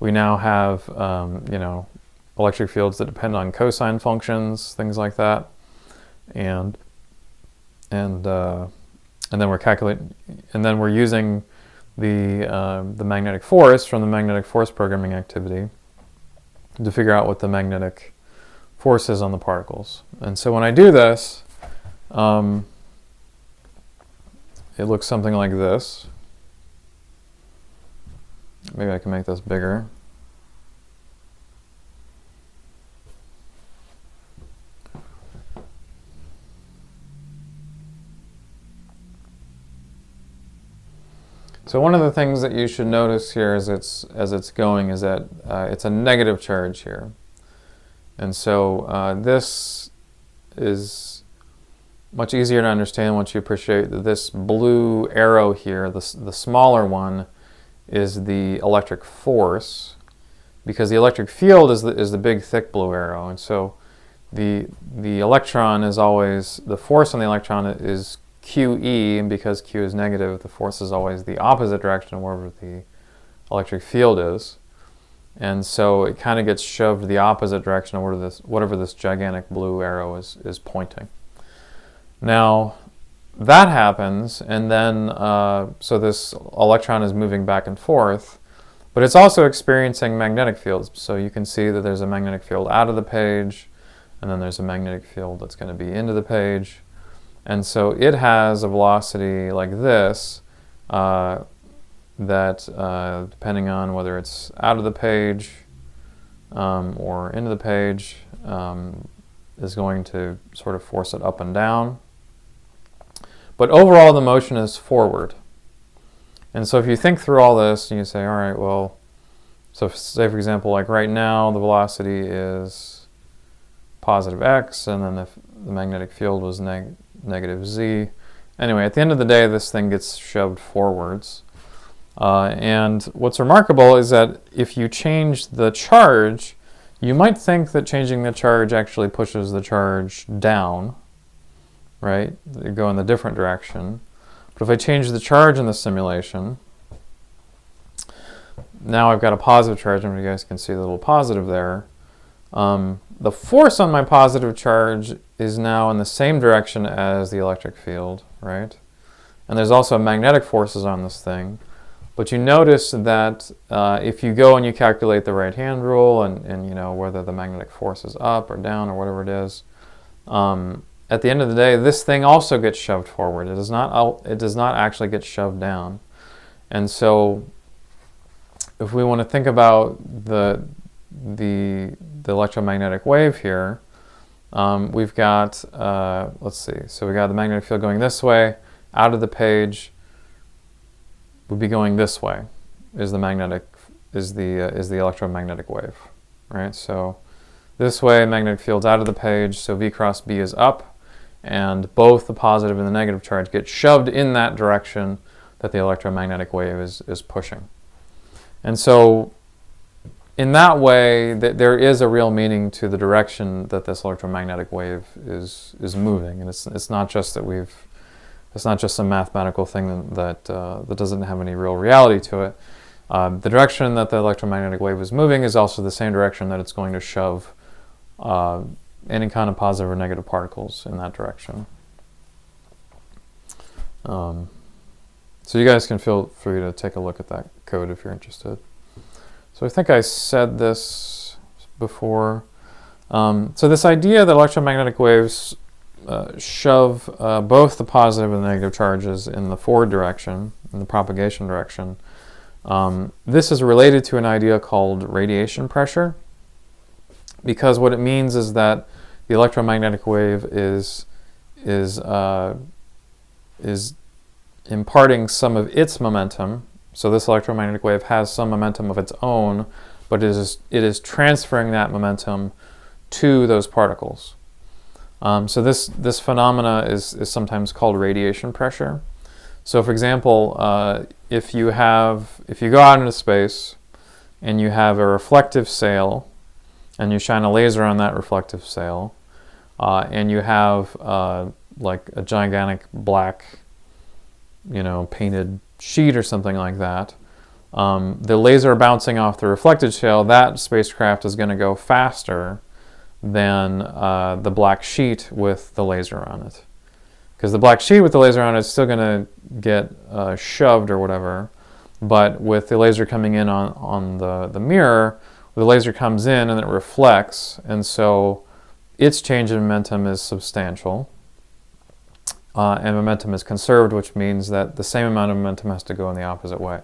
we now have electric fields that depend on cosine functions, things like that, and then we're using the magnetic force from the magnetic force programming activity to figure out what the magnetic force is on the particles. And so when I do this, it looks something like this. Maybe I can make this bigger. So one of the things that you should notice here as it's going is that it's a negative charge here. And so this is much easier to understand once you appreciate that this blue arrow here, the smaller one, is the electric force, because the electric field is the big thick blue arrow. And so the electron is always, the force on the electron is QE, and because Q is negative, the force is always the opposite direction of wherever the electric field is. And so it kind of gets shoved the opposite direction of whatever this gigantic blue arrow is pointing. Now, that happens, and then, so this electron is moving back and forth, but it's also experiencing magnetic fields. So you can see that there's a magnetic field out of the page, and then there's a magnetic field that's going to be into the page. And so it has a velocity like this, that depending on whether it's out of the page or into the page, is going to sort of force it up and down. But overall the motion is forward. And so if you think through all this and you say, all right, well, so say for example, like right now the velocity is positive x, and then the magnetic field was negative z. Anyway, at the end of the day, this thing gets shoved forwards. And what's remarkable is that if you change the charge, you might think that changing the charge actually pushes the charge down, right? You go in the different direction. But if I change the charge in the simulation, now I've got a positive charge, and you guys can see the little positive there. The force on my positive charge is now in the same direction as the electric field, right? And there's also magnetic forces on this thing. But you notice that if you go and you calculate the right-hand rule and you know whether the magnetic force is up or down or whatever it is, at the end of the day, this thing also gets shoved forward. It does not actually get shoved down. And so if we want to think about the electromagnetic wave here, we've got, let's see, so we got the magnetic field going this way, out of the page would be going this way, is the electromagnetic wave, right? So this way, magnetic field's out of the page, so V cross B is up, and both the positive and the negative charge get shoved in that direction that the electromagnetic wave is pushing. And so in that way, there is a real meaning to the direction that this electromagnetic wave is moving, and it's not just that it's not just some mathematical thing that doesn't have any real reality to it. The direction that the electromagnetic wave is moving is also the same direction that it's going to shove any kind of positive or negative particles in that direction. So you guys can feel free to take a look at that code if you're interested. So I think I said this before. So this idea that electromagnetic waves shove both the positive and the negative charges in the forward direction, in the propagation direction, this is related to an idea called radiation pressure, because what it means is that the electromagnetic wave is imparting some of its momentum. So this electromagnetic wave has some momentum of its own, but it is transferring that momentum to those particles. So this phenomena is sometimes called radiation pressure. So for example, if you go out into space and you have a reflective sail, and you shine a laser on that reflective sail, and you have like a gigantic black, painted sheet or something like that, the laser bouncing off the reflected sail, that spacecraft is going to go faster than the black sheet with the laser on it. Because the black sheet with the laser on it is still going to get shoved or whatever, but with the laser coming in on the mirror, the laser comes in and it reflects, and so its change in momentum is substantial. And momentum is conserved, which means that the same amount of momentum has to go in the opposite way.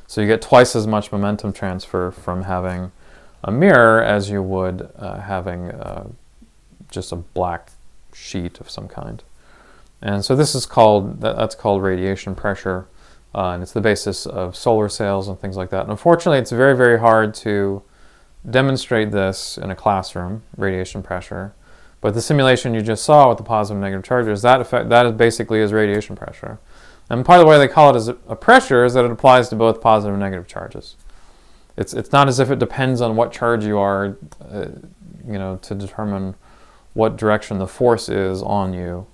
So you get twice as much momentum transfer from having a mirror as you would having just a black sheet of some kind. And so that's called radiation pressure, and it's the basis of solar sails and things like that. And unfortunately, it's very, very hard to demonstrate this in a classroom, radiation pressure. But the simulation you just saw with the positive and negative charges, that basically is radiation pressure. And part of the way they call it as a pressure is that it applies to both positive and negative charges. It's not as if it depends on what charge you are, to determine what direction the force is on you.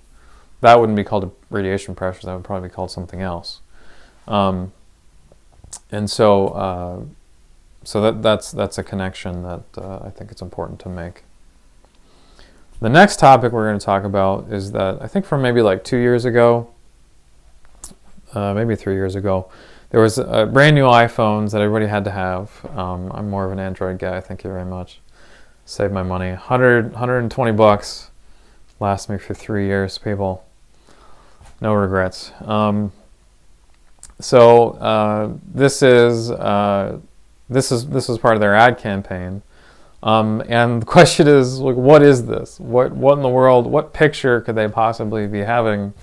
That wouldn't be called a radiation pressure. That would probably be called something else. And so that's a connection that I think it's important to make. The next topic we're going to talk about is that I think from maybe like 2 years ago, maybe 3 years ago, there was brand new iPhones that everybody had to have. I'm more of an Android guy. Thank you very much. Saved my money. 120 bucks. Last me for 3 years, people. No regrets. This is part of their ad campaign. And the question is, like, what is this? What in the world, what picture could they possibly be having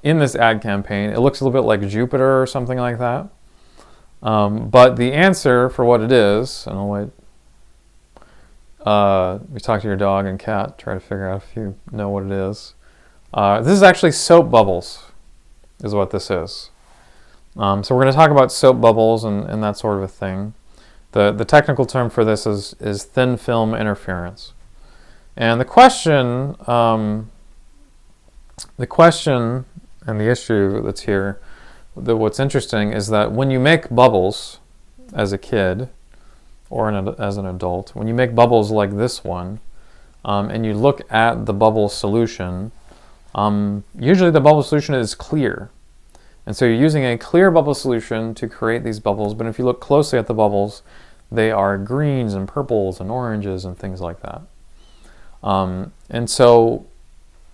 in this ad campaign? It looks a little bit like Jupiter or something like that. But the answer for what it is, and I'll wait, you talk to your dog and cat, try to figure out if you know what it is. This is actually soap bubbles, is what this is. So we're going to talk about soap bubbles and that sort of a thing. The technical term for this is thin film interference. And the question and the issue that's here, what's interesting is that when you make bubbles as a kid or as an adult, when you make bubbles like this one, and you look at the bubble solution, usually the bubble solution is clear. And so you're using a clear bubble solution to create these bubbles, but if you look closely at the bubbles, they are greens and purples and oranges and things like that. And so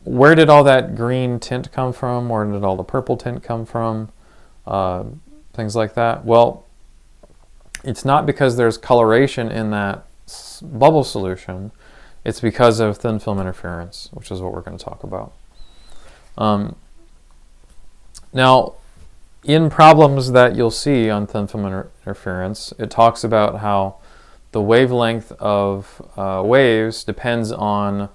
where did all that green tint come from? Where did all the purple tint come from? Things like that. Well, it's not because there's coloration in that bubble solution. It's because of thin film interference, which is what we're going to talk about. Now, in problems that you'll see on thin film interference, it talks about how the wavelength of waves depends on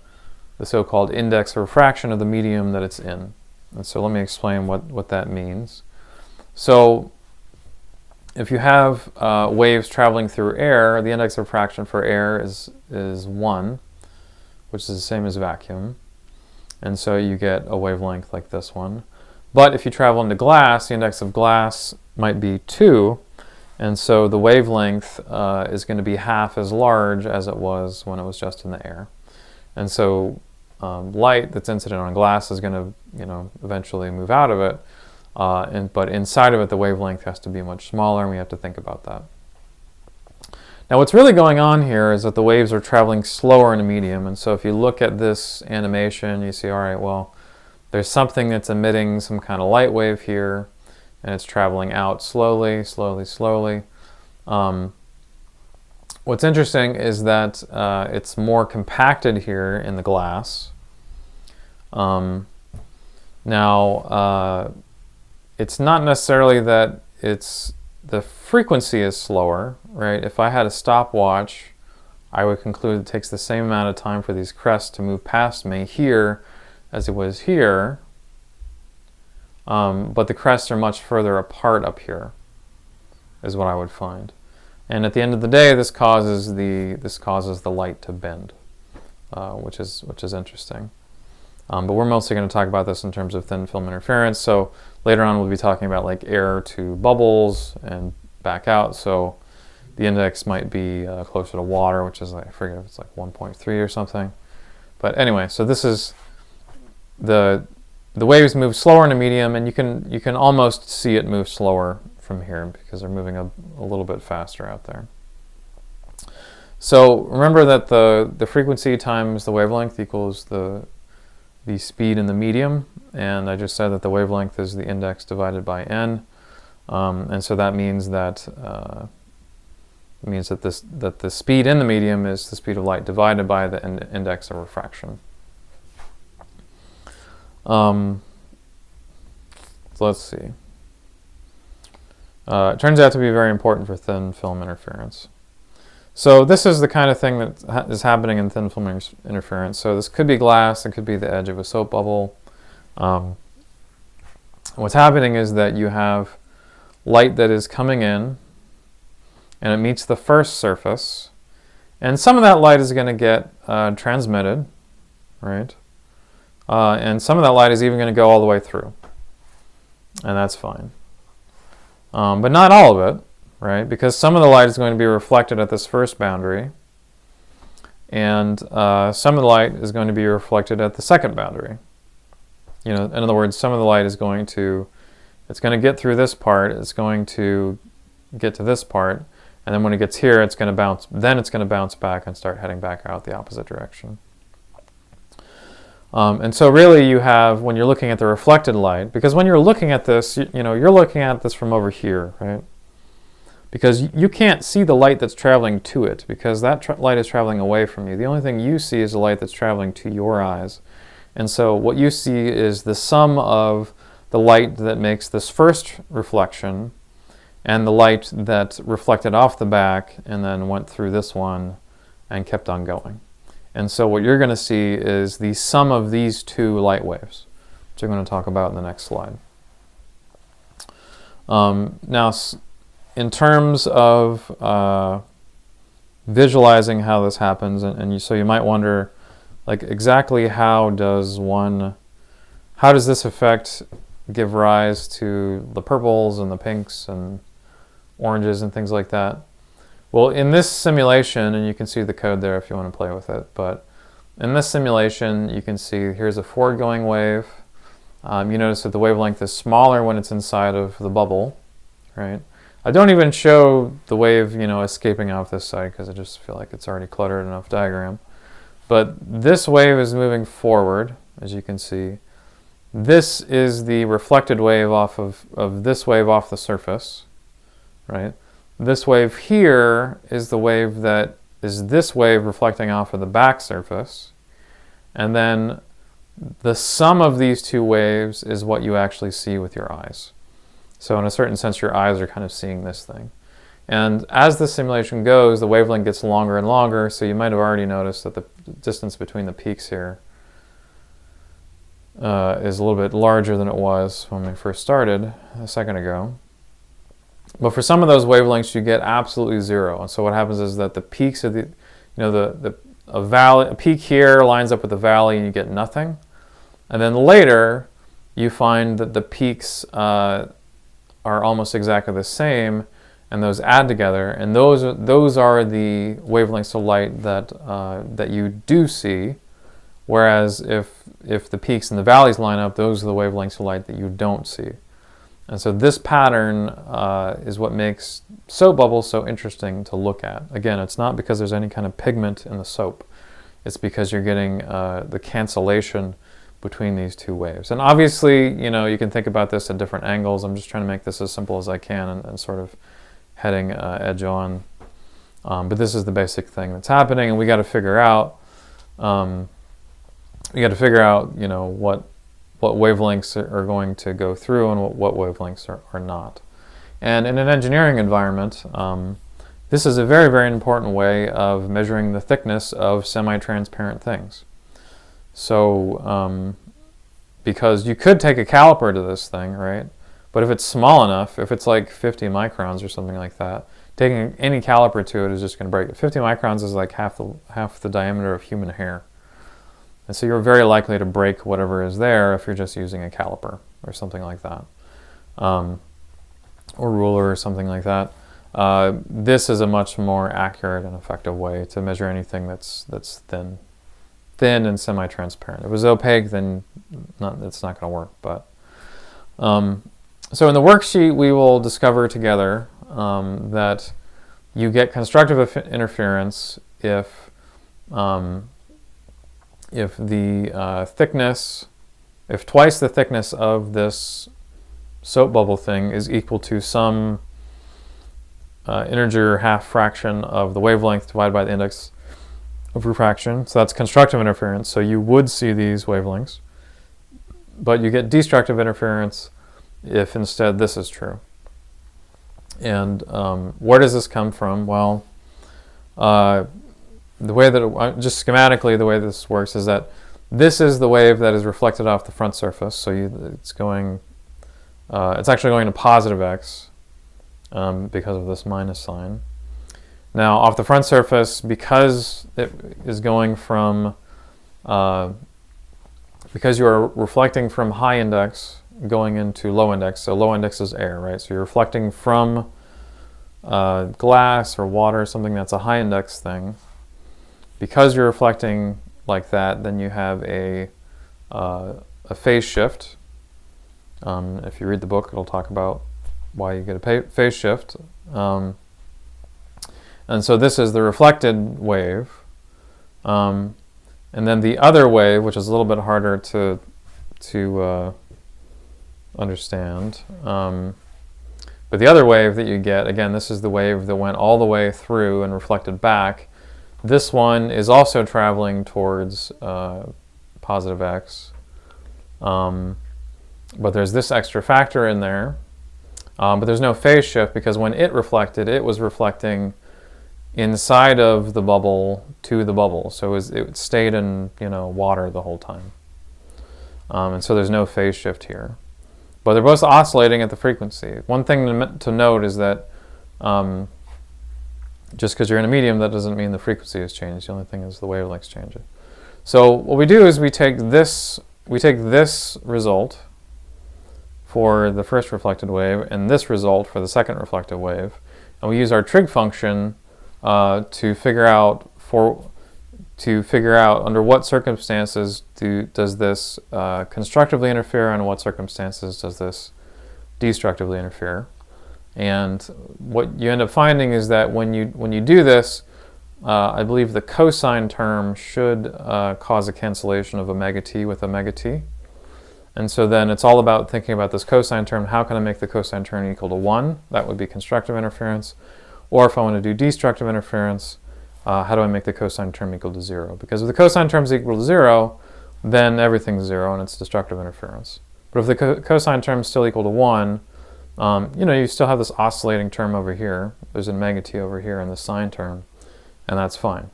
the so-called index of refraction of the medium that it's in. And so let me explain what that means. So if you have waves traveling through air, the index of refraction for air is 1, which is the same as vacuum. And so you get a wavelength like this one. But if you travel into glass, the index of glass might be 2, and so the wavelength is going to be half as large as it was when it was just in the air. And so light that's incident on glass is going to, eventually move out of it. But inside of it, the wavelength has to be much smaller, and we have to think about that. Now, what's really going on here is that the waves are traveling slower in a medium. And so if you look at this animation, you see, all right, well, there's something that's emitting some kind of light wave here, and it's traveling out slowly, slowly, slowly. What's interesting is that it's more compacted here in the glass. Now, it's not necessarily that the frequency is slower, right? If I had a stopwatch, I would conclude it takes the same amount of time for these crests to move past me here as it was here, but the crests are much further apart up here, is what I would find. And at the end of the day, this causes the light to bend, which is interesting. But we're mostly going to talk about this in terms of thin film interference. So later on, we'll be talking about like air to bubbles and back out. So the index might be closer to water, which is, I forget if it's like 1.3 or something. But anyway, so this is the waves move slower in a medium, and you can almost see it move slower from here because they're moving a little bit faster out there. So remember that the frequency times the wavelength equals the speed in the medium, and I just said that the wavelength is the index divided by n, and so that means that the speed in the medium is the speed of light divided by the index of refraction. So let's see. It turns out to be very important for thin film interference. So this is the kind of thing that is happening in thin film interference. So this could be glass, it could be the edge of a soap bubble. What's happening is that you have light that is coming in, and it meets the first surface, and some of that light is going to get transmitted, right? And some of that light is even going to go all the way through, and that's fine. But not all of it, right? Because some of the light is going to be reflected at this first boundary, and some of the light is going to be reflected at the second boundary. In other words, some of the light is going to get through this part, it's going to get to this part, and then when it gets here, it's going to bounce back and start heading back out the opposite direction. And so really you have, when you're looking at the reflected light, because when you're looking at this, you're looking at this from over here, right? Because you can't see the light that's traveling to it, because that light is traveling away from you. The only thing you see is the light that's traveling to your eyes. And so what you see is the sum of the light that makes this first reflection and the light that reflected off the back and then went through this one and kept on going. And so what you're going to see is the sum of these two light waves, which I'm going to talk about in the next slide. Now, in terms of visualizing how this happens, so you might wonder, like, exactly how does this effect give rise to the purples and the pinks and oranges and things like that? Well, in this simulation, and you can see the code there if you want to play with it, but in this simulation, you can see here's a forward-going wave. You notice that the wavelength is smaller when it's inside of the bubble, right? I don't even show the wave, escaping off this side because I just feel like it's already cluttered enough diagram. But this wave is moving forward, as you can see. This is the reflected wave off of this wave off the surface, right? This wave here is the wave that is this wave reflecting off of the back surface. And then the sum of these two waves is what you actually see with your eyes. So in a certain sense, your eyes are kind of seeing this thing. And as the simulation goes, the wavelength gets longer and longer, so you might have already noticed that the distance between the peaks here is a little bit larger than it was when we first started a second ago. But for some of those wavelengths, you get absolutely zero. And so what happens is that the peaks of a peak here lines up with the valley and you get nothing. And then later, you find that the peaks are almost exactly the same, and those add together. And those are the wavelengths of light that you do see. Whereas if the peaks and the valleys line up, those are the wavelengths of light that you don't see. And so this pattern is what makes soap bubbles so interesting to look at. Again, it's not because there's any kind of pigment in the soap. It's because you're getting the cancellation between these two waves. And obviously, you can think about this at different angles. I'm just trying to make this as simple as I can and sort of heading edge on. But this is the basic thing that's happening, and we got to figure out what wavelengths are going to go through and what wavelengths are not. And in an engineering environment, this is a very, very important way of measuring the thickness of semi-transparent things. So, because you could take a caliper to this thing, right? But if it's small enough, if it's like 50 microns or something like that, taking any caliper to it is just going to break it. 50 microns is like half the diameter of human hair. And so you're very likely to break whatever is there if you're just using a caliper or something like that, or ruler or something like that. This is a much more accurate and effective way to measure anything that's thin and semi-transparent. If it was opaque, then it's not going to work. But so in the worksheet, we will discover together that you get constructive interference if the thickness, if twice the thickness of this soap bubble thing is equal to some integer half fraction of the wavelength divided by the index of refraction. So that's constructive interference. So you would see these wavelengths. But you get destructive interference if instead this is true. And where does this come from? Well, the way that just schematically, the way this works is that this is the wave that is reflected off the front surface. So it's actually going to positive x because of this minus sign. Now, off the front surface, because it is going from, because you are reflecting from high index going into low index. So low index is air, right? So you're reflecting from glass or water, something that's a high index thing. Because you're reflecting like that, then you have a phase shift. If you read the book, it'll talk about why you get a phase shift. And so this is the reflected wave. And then the other wave, which is a little bit harder to understand. But the other wave that you get, again, this is the wave that went all the way through and reflected back. This one is also traveling towards positive x. But there's this extra factor in there. But there's no phase shift because when it reflected, it was reflecting inside of the bubble to the bubble. So it stayed in water the whole time. And so there's no phase shift here. But they're both oscillating at the frequency. One thing to note is that just because you're in a medium, that doesn't mean the frequency has changed. The only thing is the wavelengths changing. So what we do is we take this result for the first reflected wave and this result for the second reflected wave, and we use our trig function to figure out under what circumstances does this constructively interfere and what circumstances does this destructively interfere. And what you end up finding is that when you do this, I believe the cosine term should cause a cancellation of omega t with omega t. And so then it's all about thinking about this cosine term. How can I make the cosine term equal to 1? That would be constructive interference. Or if I want to do destructive interference, how do I make the cosine term equal to 0? Because if the cosine term is equal to 0, then everything's 0 and it's destructive interference. But if the cosine term is still equal to 1, you still have this oscillating term over here. There's an omega t over here and the sine term, and that's fine.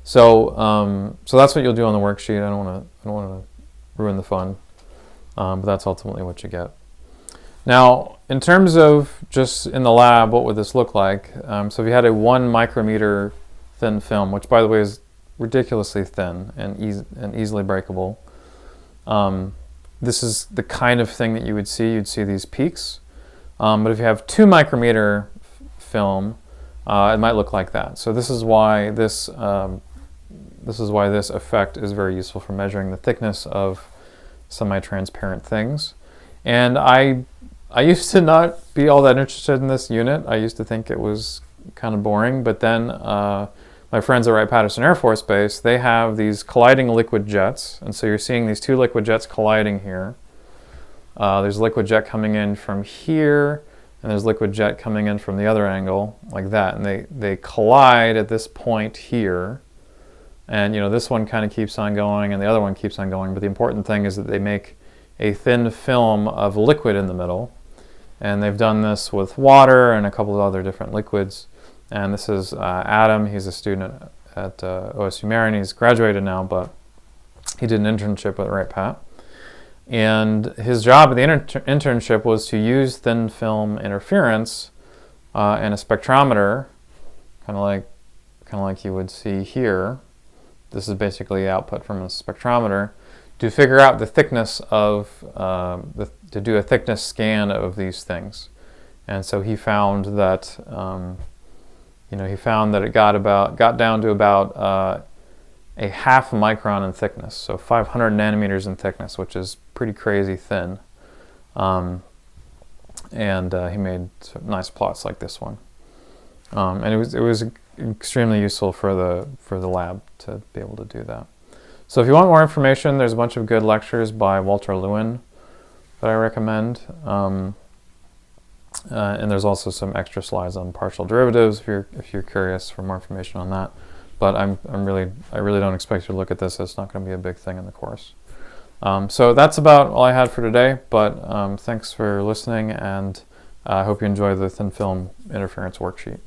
So, so that's what you'll do on the worksheet. I don't want to ruin the fun, but that's ultimately what you get. Now, in terms of just in the lab, what would this look like? So if you had a 1 micrometer thin film, which by the way is ridiculously thin and easily breakable, this is the kind of thing that you would see. You'd see these peaks. But if you have 2 micrometer film, it might look like that. So this is why this effect is very useful for measuring the thickness of semi-transparent things. And I used to not be all that interested in this unit. I used to think it was kind of boring, but then my friends at Wright-Patterson Air Force Base, they have these colliding liquid jets, and so you're seeing these 2 liquid jets colliding here. There's liquid jet coming in from here, and there's liquid jet coming in from the other angle, like that, and they collide at this point here. And this one kind of keeps on going, and the other one keeps on going, but the important thing is that they make a thin film of liquid in the middle. And they've done this with water and a couple of other different liquids. And this is Adam. He's a student at OSU Marion. He's graduated now, but he did an internship at Wright-Pat. And his job at the internship was to use thin film interference and a spectrometer, kind of like you would see here. This is basically output from a spectrometer, to figure out the thickness of, to do a thickness scan of these things. And so he found that, it got down to about a half micron in thickness, so 500 nanometers in thickness, which is pretty crazy thin. And he made nice plots like this one. And it was extremely useful for the lab to be able to do that. So if you want more information, there's a bunch of good lectures by Walter Lewin that I recommend. And there's also some extra slides on partial derivatives if you're curious for more information on that. But I really don't expect you to look at this. It's not going to be a big thing in the course. So that's about all I had for today. But thanks for listening, and I hope you enjoy the thin film interference worksheet.